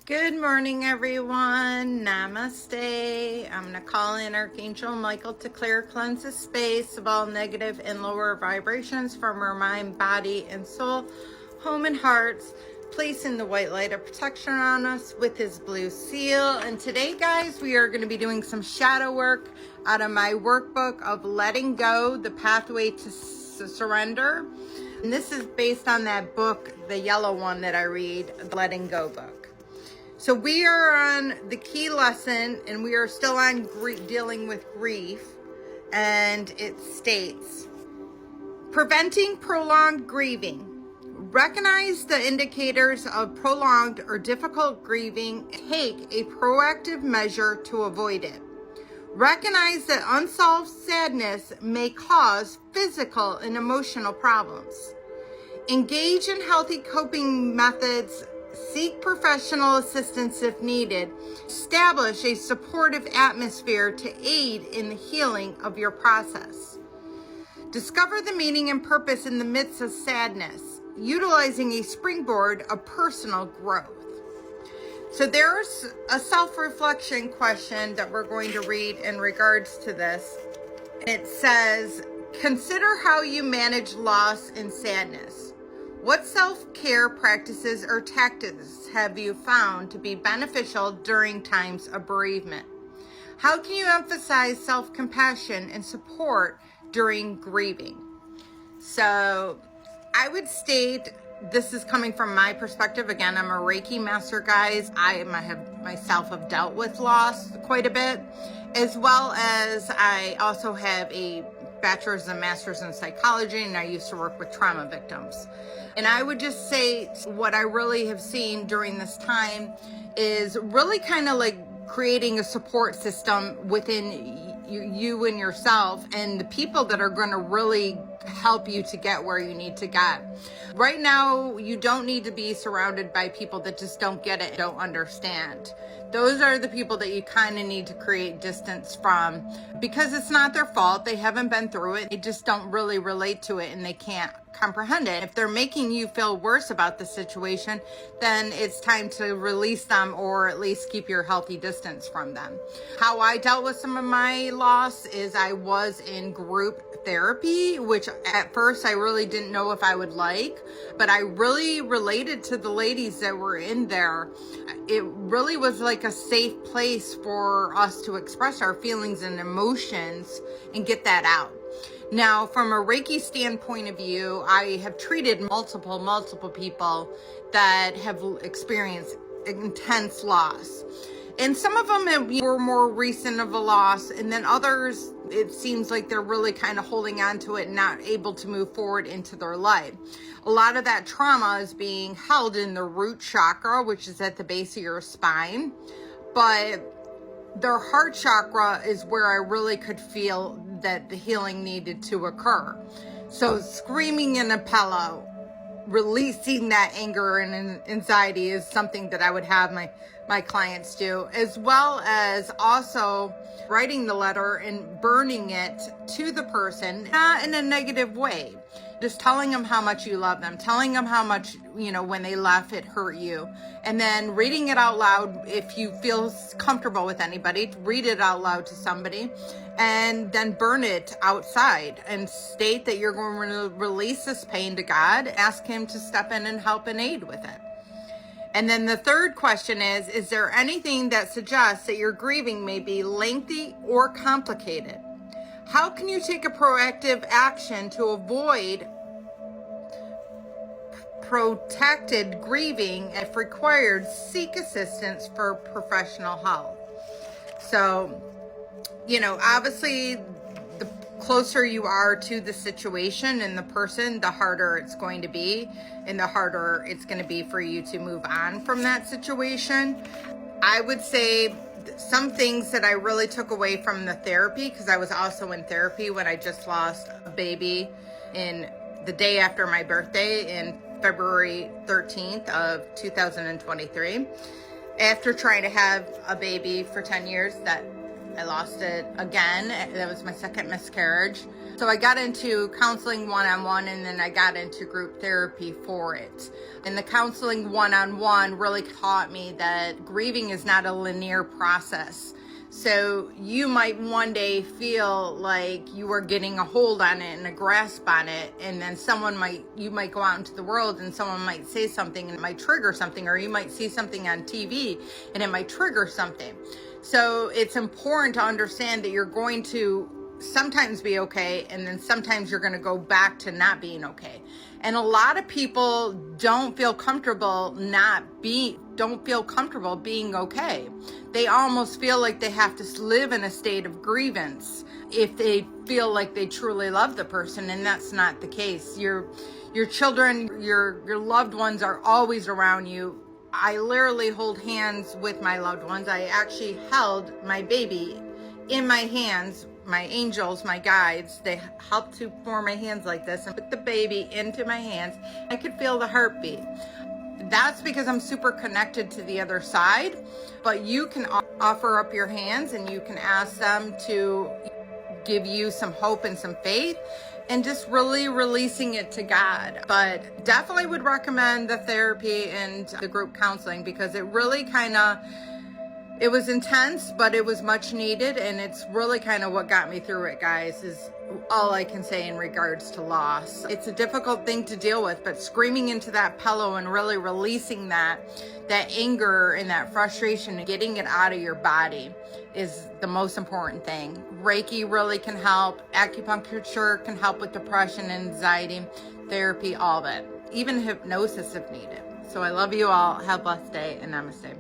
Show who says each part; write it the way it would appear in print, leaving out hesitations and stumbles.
Speaker 1: Good morning, everyone. Namaste. I'm going to call in Archangel Michael to clear, cleanse the space of all negative and lower vibrations from our mind, body, and soul, home and hearts, placing the white light of protection on us with his blue seal. And today, guys, we are going to be doing some shadow work out of my workbook of Letting Go, the Pathway to Surrender. And this is based on that book, the yellow one that I read, the Letting Go book. So we are on the key lesson, and we are still on dealing with grief, and it states, preventing prolonged grieving. Recognize the indicators of prolonged or difficult grieving. Take a proactive measure to avoid it. Recognize that unsolved sadness may cause physical and emotional problems. Engage in healthy coping methods. Seek professional assistance if needed. Establish a supportive atmosphere to aid in the healing of your process. Discover the meaning and purpose in the midst of sadness, utilizing a springboard of personal growth. So there's a self-reflection question that we're going to read in regards to this. It says, consider how you manage loss and sadness. What self-care practices or tactics have you found to be beneficial during times of bereavement? How can you emphasize self-compassion and support during grieving? So I would state, this is coming from my perspective. Again, I'm a Reiki master, guys. I myself have dealt with loss quite a bit, as well as I also have a bachelor's and master's in psychology, and I used to work with trauma victims. And I would just say what I really have seen during this time is really kind of like creating a support system within you and yourself and the people that are going to really help you to get where you need to get. Right now, you don't need to be surrounded by people that just don't get it, don't understand. Those are the people that you kind of need to create distance from, because it's not their fault. They haven't been through it. They just don't really relate to it, and they can't comprehend it. If they're making you feel worse about the situation, then it's time to release them, or at least keep your healthy distance from them. How I dealt with some of my loss is I was in group therapy, which at first I really didn't know if I would like, but I really related to the ladies that were in there. It really was like a safe place for us to express our feelings and emotions and get that out. Now, from a Reiki standpoint of view, I have treated multiple people that have experienced intense loss. And some of them were more recent of a loss, and then others, it seems like they're really kind of holding on to it and not able to move forward into their life. A lot of that trauma is being held in the root chakra, which is at the base of your spine. But their heart chakra is where I really could feel that the healing needed to occur. So screaming in a pillow, releasing that anger and anxiety is something that I would have my clients do, as well as also writing the letter and burning it to the person, not in a negative way. Just telling them how much you love them, telling them how much, when they left, it hurt you. And then reading it out loud. If you feel comfortable with anybody, read it out loud to somebody, and then burn it outside and state that you're going to release this pain to God. Ask him to step in and help and aid with it. And then the third question is there anything that suggests that your grieving may be lengthy or complicated? How can you take a proactive action to avoid protracted grieving? If required, seek assistance for professional help. So, obviously, the closer you are to the situation and the person, the harder it's going to be, and the harder it's going to be for you to move on from that situation. I would say some things that I really took away from the therapy, because I was also in therapy when I just lost a baby in the day after my birthday in February 13th of 2023. After trying to have a baby for 10 years, that I lost it again. That was my second miscarriage. So I got into counseling one-on-one, and then I got into group therapy for it. And the counseling one-on-one really taught me that grieving is not a linear process. So you might one day feel like you are getting a hold on it and a grasp on it, and then you might go out into the world and someone might say something and it might trigger something, or you might see something on TV and it might trigger something. So it's important to understand that you're going to sometimes be okay, and then sometimes you're going to go back to not being okay. And a lot of people don't feel comfortable being okay. They almost feel like they have to live in a state of grievance if they feel like they truly love the person, and that's not the case. Your children, your loved ones are always around you. I literally hold hands with my loved ones. I actually held my baby in my hands. My angels, my guides, they helped to form my hands like this and put the baby into my hands. I could feel the heartbeat. That's because I'm super connected to the other side. But you can offer up your hands and you can ask them to give you some hope and some faith, and just really releasing it to God. But definitely would recommend the therapy and the group counseling, because it really it was intense, but it was much needed, and it's really kind of what got me through it, guys, is all I can say in regards to loss. It's a difficult thing to deal with, but screaming into that pillow and really releasing that anger and that frustration and getting it out of your body is the most important thing. Reiki really can help. Acupuncture can help with depression and anxiety. Therapy, all of it. Even hypnosis if needed. So I love you all. Have a blessed day, and namaste.